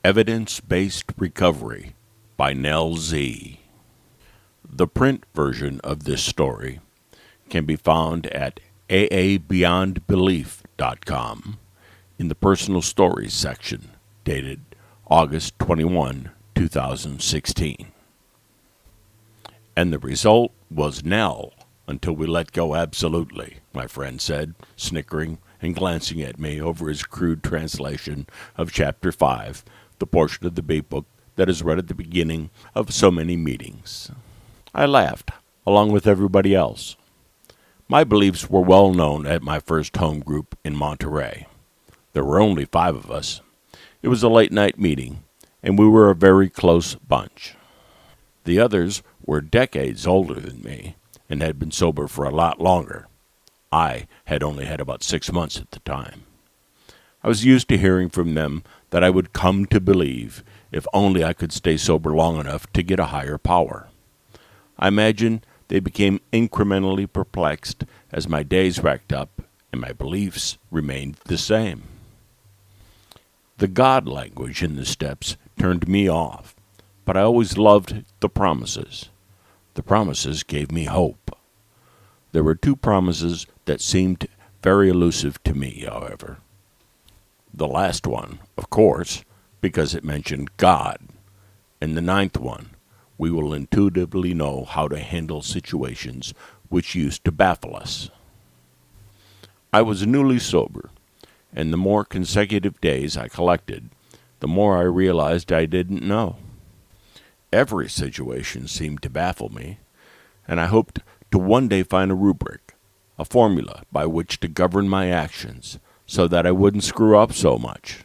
Evidence-Based Recovery by Nell Z. The print version of this story can be found at aabeyondbelief.com in the personal stories section, dated August 21, 2016. And the result was Nell until we let go absolutely, my friend said, snickering and glancing at me over his crude translation of Chapter 5, the portion of the big book that is read at the beginning of so many meetings. I laughed, along with everybody else. My beliefs were well known at my first home group in Monterey. There were only 5 of us. It was a late-night meeting, and we were a very close bunch. The others were decades older than me and had been sober for a lot longer. I had only had about 6 months at the time. I was used to hearing from them that I would come to believe if only I could stay sober long enough to get a higher power. I imagine they became incrementally perplexed as my days racked up and my beliefs remained the same. The God language in the steps turned me off, but I always loved the promises. The promises gave me hope. There were 2 promises that seemed very elusive to me, however. The last one, of course, because it mentioned God, and the 9th one, we will intuitively know how to handle situations which used to baffle us. I was newly sober, and the more consecutive days I collected, the more I realized I didn't know. Every situation seemed to baffle me, and I hoped to one day find a rubric, a formula by which to govern my actions so that I wouldn't screw up so much.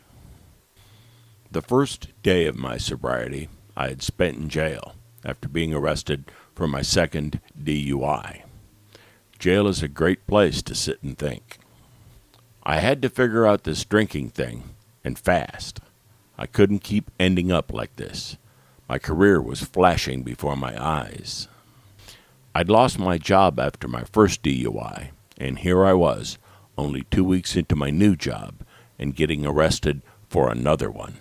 The first day of my sobriety I had spent in jail after being arrested for my second DUI. Jail is a great place to sit and think. I had to figure out this drinking thing, and fast. I couldn't keep ending up like this. My career was flashing before my eyes. I'd lost my job after my first DUI, and here I was, only 2 weeks into my new job, and getting arrested for another one.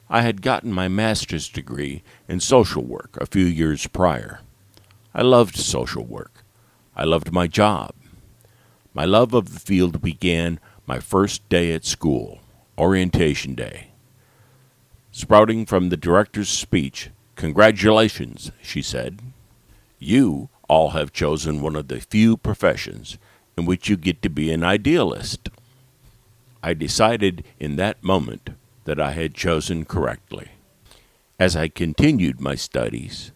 I had gotten my master's degree in social work a few years prior. I loved social work. I loved my job. My love of the field began my first day at school, orientation day. Sprouting from the director's speech, "Congratulations," she said. "You all have chosen one of the few professions in which you get to be an idealist." I decided in that moment that I had chosen correctly. As I continued my studies,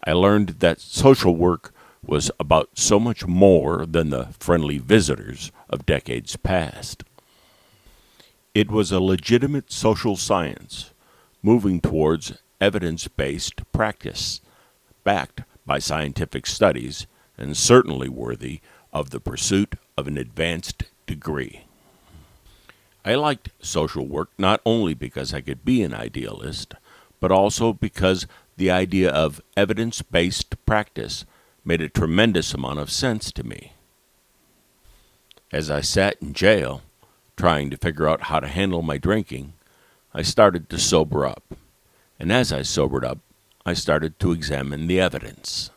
I learned that social work was about so much more than the friendly visitors of decades past. It was a legitimate social science, moving towards evidence-based practice, backed by scientific studies, and certainly worthy of the pursuit of an advanced degree. I liked social work not only because I could be an idealist, but also because the idea of evidence-based practice made a tremendous amount of sense to me. As I sat in jail, trying to figure out how to handle my drinking, I started to sober up. And as I sobered up, I started to examine the evidence.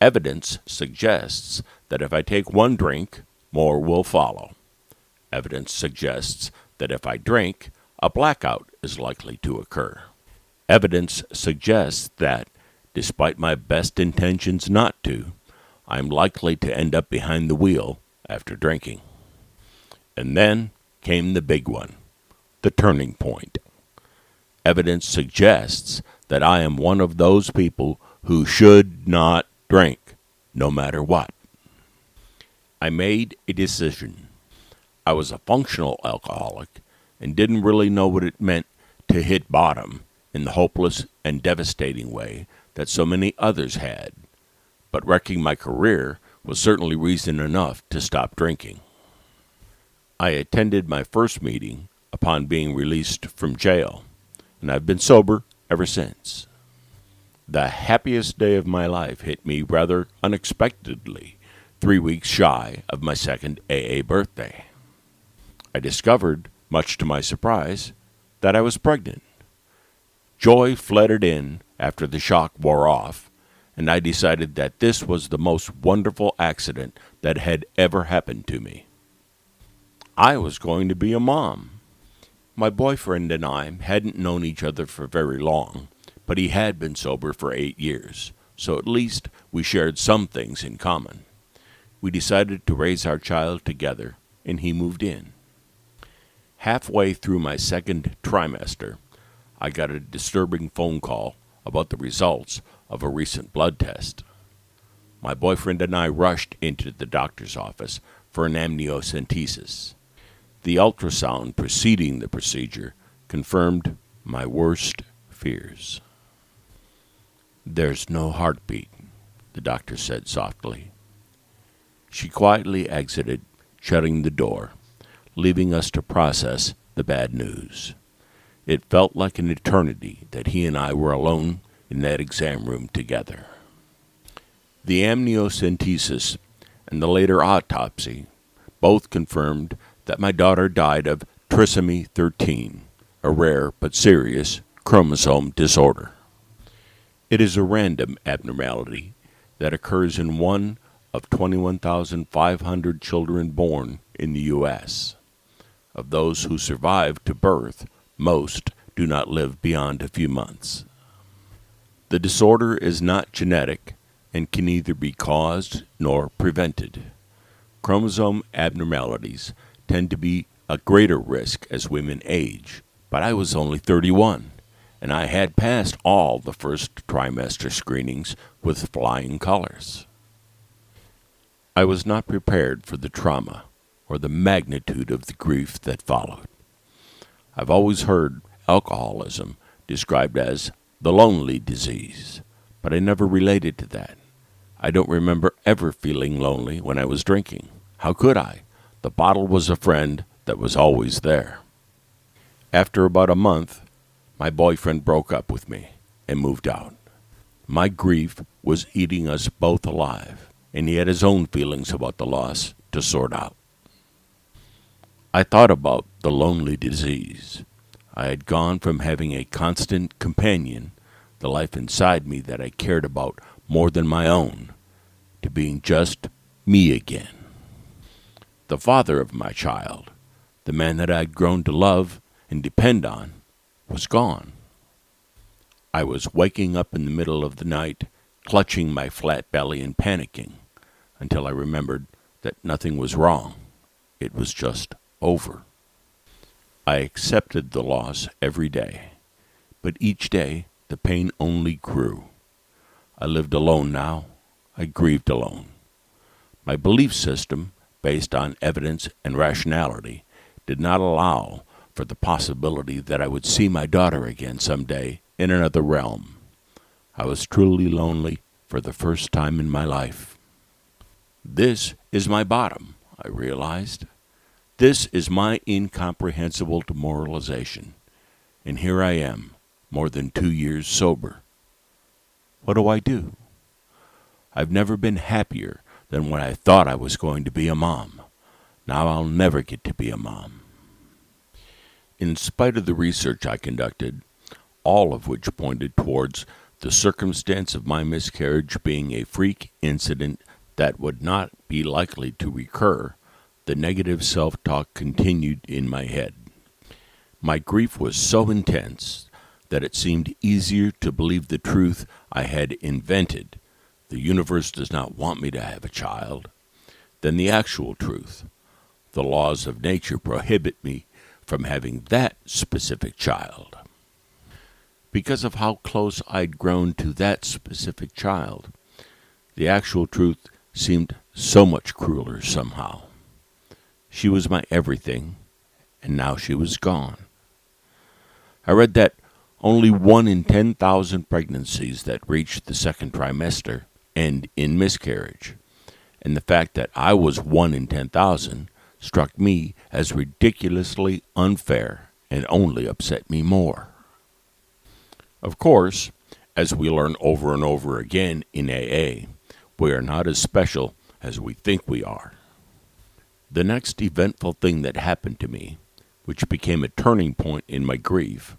Evidence suggests that if I take 1 drink, more will follow. Evidence suggests that if I drink, a blackout is likely to occur. Evidence suggests that, despite my best intentions not to, I'm likely to end up behind the wheel after drinking. And then came the big one, the turning point. Evidence suggests that I am one of those people who should not drink, no matter what. I made a decision. I was a functional alcoholic and didn't really know what it meant to hit bottom in the hopeless and devastating way that so many others had, but wrecking my career was certainly reason enough to stop drinking. I attended my first meeting upon being released from jail, and I've been sober ever since. The happiest day of my life hit me rather unexpectedly 3 weeks shy of my second AA birthday. I discovered, much to my surprise, that I was pregnant. Joy flooded in after the shock wore off, and I decided that this was the most wonderful accident that had ever happened to me. I was going to be a mom. My boyfriend and I hadn't known each other for very long, but he had been sober for 8 years, so at least we shared some things in common. We decided to raise our child together, and he moved in. Halfway through my second trimester, I got a disturbing phone call about the results of a recent blood test. My boyfriend and I rushed into the doctor's office for an amniocentesis. The ultrasound preceding the procedure confirmed my worst fears. "There's no heartbeat," the doctor said softly. She quietly exited, shutting the door, leaving us to process the bad news. It felt like an eternity that he and I were alone in that exam room together. The amniocentesis and the later autopsy both confirmed that my daughter died of trisomy 13, a rare but serious chromosome disorder. It is a random abnormality that occurs in one of 21,500 children born in the U.S. Of those who survive to birth, most do not live beyond a few months. The disorder is not genetic and can neither be caused nor prevented. Chromosome abnormalities tend to be a greater risk as women age, but I was only 31, and I had passed all the first trimester screenings with flying colors. I was not prepared for the trauma or the magnitude of the grief that followed. I've always heard alcoholism described as the lonely disease, but I never related to that. I don't remember ever feeling lonely when I was drinking. How could I? The bottle was a friend that was always there. After about a month, my boyfriend broke up with me and moved out. My grief was eating us both alive, and he had his own feelings about the loss to sort out. I thought about the lonely disease. I had gone from having a constant companion, the life inside me that I cared about more than my own, to being just me again. The father of my child, the man that I'd grown to love and depend on, was gone. I was waking up in the middle of the night, clutching my flat belly and panicking, until I remembered that nothing was wrong. It was just over. I accepted the loss every day, but each day the pain only grew. I lived alone now. I grieved alone. My belief system, based on evidence and rationality, did not allow for the possibility that I would see my daughter again someday in another realm. I was truly lonely for the first time in my life. This is my bottom, I realized. This is my incomprehensible demoralization. And here I am, more than 2 years sober. What do I do? I've never been happier than when I thought I was going to be a mom. Now I'll never get to be a mom. In spite of the research I conducted, all of which pointed towards the circumstance of my miscarriage being a freak incident that would not be likely to recur, the negative self-talk continued in my head. My grief was so intense that it seemed easier to believe the truth I had invented, the universe does not want me to have a child, than the actual truth, the laws of nature prohibit me from having that specific child. Because of how close I'd grown to that specific child, the actual truth seemed so much crueler somehow. She was my everything, and now she was gone. I read that only 1 in 10,000 pregnancies that reached the second trimester end in miscarriage, and the fact that I was 1 in 10,000 struck me as ridiculously unfair and only upset me more. Of course, as we learn over and over again in AA, we are not as special as we think we are. The next eventful thing that happened to me, which became a turning point in my grief,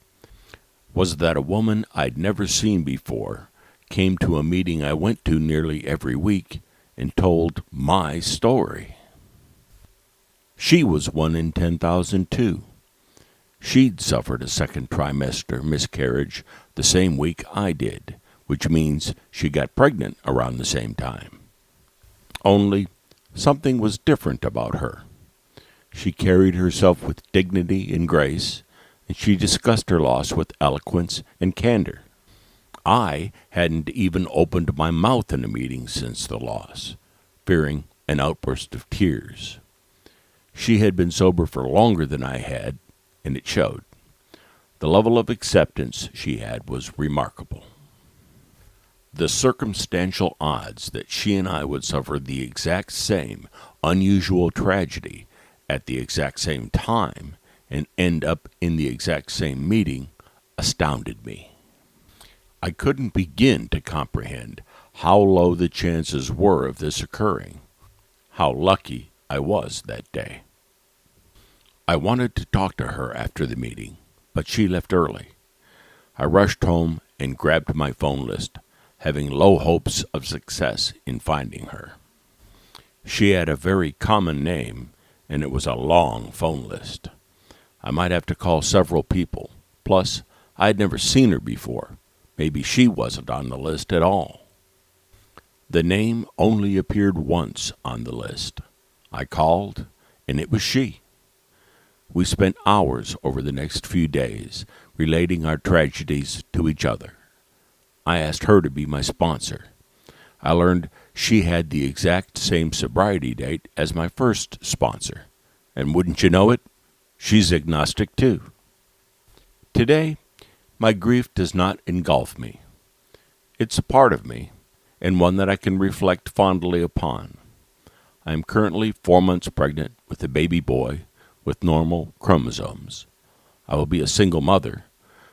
was that a woman I'd never seen before came to a meeting I went to nearly every week and told my story. She was 1 in 10,000 too. She'd suffered a second trimester miscarriage the same week I did, which means she got pregnant around the same time. Only something was different about her. She carried herself with dignity and grace, and she discussed her loss with eloquence and candor. I hadn't even opened my mouth in a meeting since the loss, fearing an outburst of tears. She had been sober for longer than I had, and it showed. The level of acceptance she had was remarkable. The circumstantial odds that she and I would suffer the exact same unusual tragedy at the exact same time and end up in the exact same meeting astounded me. I couldn't begin to comprehend how low the chances were of this occurring, how lucky I was that day. I wanted to talk to her after the meeting, but she left early. I rushed home and grabbed my phone list, having low hopes of success in finding her. She had a very common name, and it was a long phone list. I might have to call several people. Plus, I had never seen her before. Maybe she wasn't on the list at all. The name only appeared once on the list. I called, and it was she. We spent hours over the next few days relating our tragedies to each other. I asked her to be my sponsor. I learned she had the exact same sobriety date as my first sponsor. And wouldn't you know it, she's agnostic too. Today, my grief does not engulf me. It's a part of me, and one that I can reflect fondly upon. I am currently 4 months pregnant with a baby boy with normal chromosomes. I will be a single mother,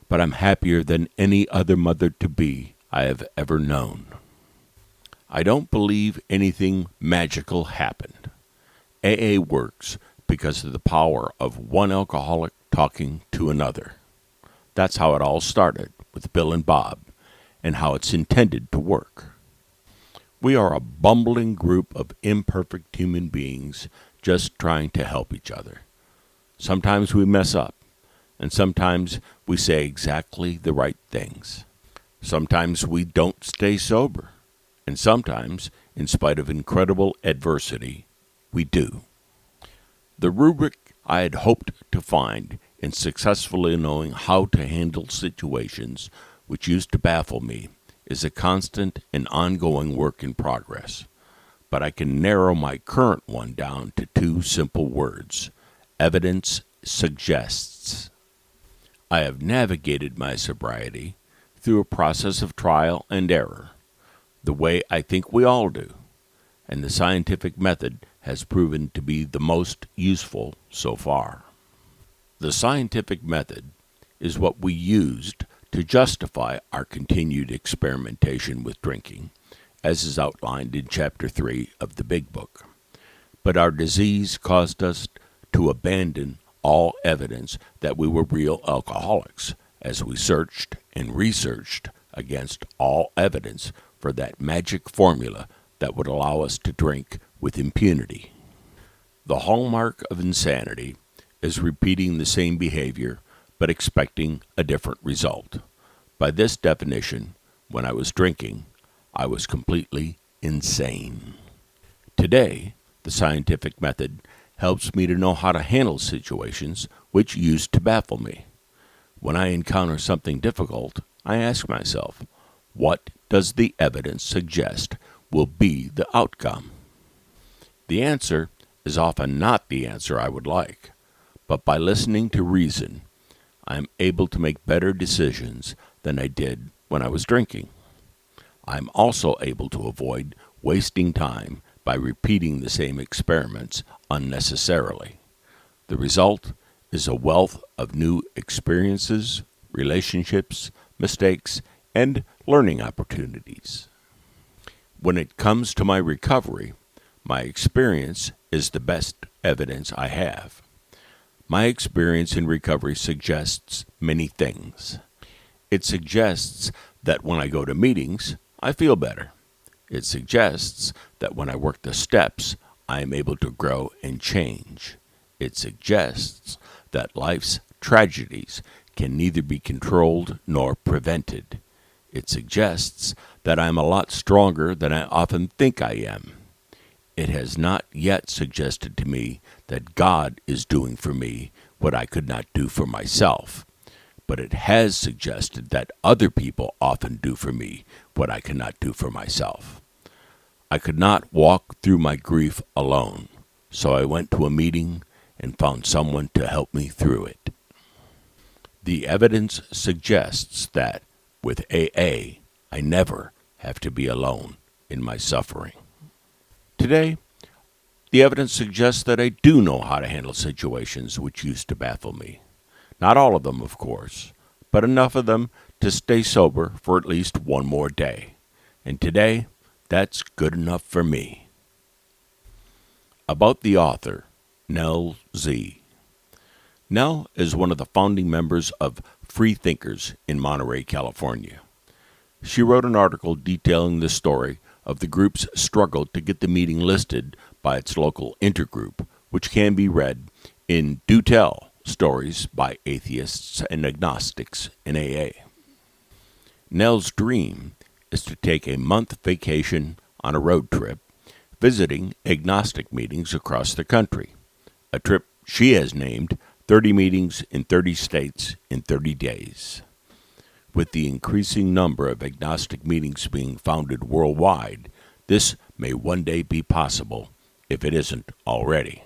but I'm happier than any other mother-to-be I have ever known. I don't believe anything magical happened. AA works because of the power of one alcoholic talking to another. That's how it all started with Bill and Bob, and how it's intended to work. We are a bumbling group of imperfect human beings just trying to help each other. Sometimes we mess up, and sometimes we say exactly the right things. Sometimes we don't stay sober, and sometimes, in spite of incredible adversity, we do. The rubric I had hoped to find in successfully knowing how to handle situations which used to baffle me is a constant and ongoing work in progress, but I can narrow my current one down to 2 simple words: evidence suggests. I have navigated my sobriety through a process of trial and error, the way I think we all do, and the scientific method has proven to be the most useful so far. The scientific method is what we used to justify our continued experimentation with drinking, as is outlined in Chapter 3 of the Big Book. But our disease caused us to abandon all evidence that we were real alcoholics, as we searched and researched against all evidence for that magic formula that would allow us to drink with impunity. The hallmark of insanity is repeating the same behavior but expecting a different result. By this definition, when I was drinking, I was completely insane. Today, the scientific method helps me to know how to handle situations which used to baffle me. When I encounter something difficult, I ask myself, what does the evidence suggest will be the outcome? The answer is often not the answer I would like, but by listening to reason, I am able to make better decisions than I did when I was drinking. I am also able to avoid wasting time by repeating the same experiments unnecessarily. The result is a wealth of new experiences, relationships, mistakes, and learning opportunities. When it comes to my recovery, my experience is the best evidence I have. My experience in recovery suggests many things. It suggests that when I go to meetings, I feel better. It suggests that when I work the steps, I am able to grow and change. It suggests that life's tragedies can neither be controlled nor prevented. It suggests that I am a lot stronger than I often think I am. It has not yet suggested to me that God is doing for me what I could not do for myself, but it has suggested that other people often do for me what I cannot do for myself. I could not walk through my grief alone, so I went to a meeting and found someone to help me through it. The evidence suggests that with AA, I never have to be alone in my suffering. Today, the evidence suggests that I do know how to handle situations which used to baffle me. Not all of them, of course, but enough of them to stay sober for at least one more day. And today, that's good enough for me. About the author, Nell Z. Nell is one of the founding members of Free Thinkers in Monterey, California. She wrote an article detailing the story of the group's struggle to get the meeting listed by its local intergroup, which can be read in Do Tell, Stories by Atheists and Agnostics in AA. Nell's dream is to take a month vacation on a road trip, visiting agnostic meetings across the country, a trip she has named 30 Meetings in 30 States in 30 Days. With the increasing number of agnostic meetings being founded worldwide, this may one day be possible, if it isn't already.